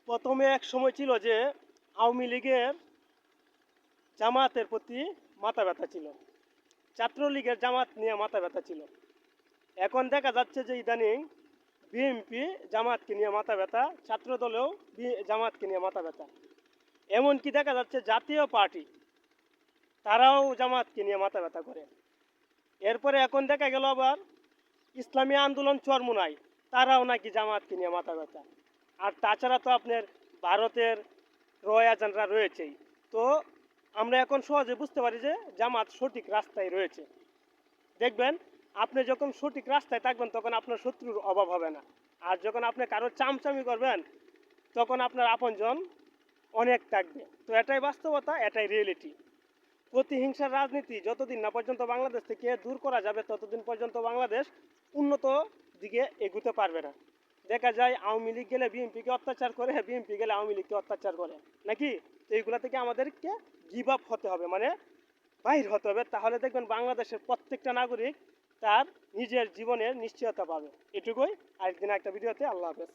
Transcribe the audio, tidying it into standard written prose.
প্রথমে এক সময় ছিল যে আওয়ামী লীগের জামাতের প্রতি মাথা ব্যথা ছিল, ছাত্রলীগের জামাত নিয়ে মাথা ব্যথা ছিল। এখন দেখা যাচ্ছে যে ইদানিং বিএনপি জামাতকে নিয়ে মাথা ব্যথা, ছাত্র দলেও জামাতকে নিয়ে মাথা ব্যথা। এমনকি দেখা যাচ্ছে জাতীয় পার্টি তারাও জামাতকে নিয়ে মাথা ব্যথা করে। এরপরে এখন দেখা গেল আবার ইসলামী আন্দোলন চরমুনাই তারাও নাকি জামাতকে নিয়ে মাথা ব্যথা। আর তাছাড়া তো আপনার ভারতের রয়াজানরা রয়েছেই। তো আমরা এখন সহজে বুঝতে পারি যে জামাত সঠিক রাস্তায় রয়েছে। দেখবেন আপনি যখন সঠিক রাস্তায় থাকবেন তখন আপনার শত্রুর অভাব হবে না। আর যখন আপনি কারো চামচামি করবেন তখন আপনার আপনজন অনেক থাকবে। তো এটাই বাস্তবতা, এটাই রিয়েলিটি। প্রতিহিংসার রাজনীতি যতদিন না পর্যন্ত বাংলাদেশ থেকে দূর করা যাবে ততদিন পর্যন্ত বাংলাদেশ উন্নত দিকে এগুতে পারবে না। দেখা যায় আওয়ামী লীগ গেলে বিএনপিকে অত্যাচার করে, বিএনপি গেলে আওয়ামী লীগকে অত্যাচার করে নাকি। তো এইগুলা থেকে আমাদেরকে গিভ আপ হতে হবে, মানে বাহির হতে হবে। তাহলে দেখবেন বাংলাদেশের প্রত্যেকটা নাগরিক তার নিজের জীবনের নিশ্চয়তা পাবে। এটুকুই। আরেকদিন একটা ভিডিওতে। আল্লাহ হাফেজ।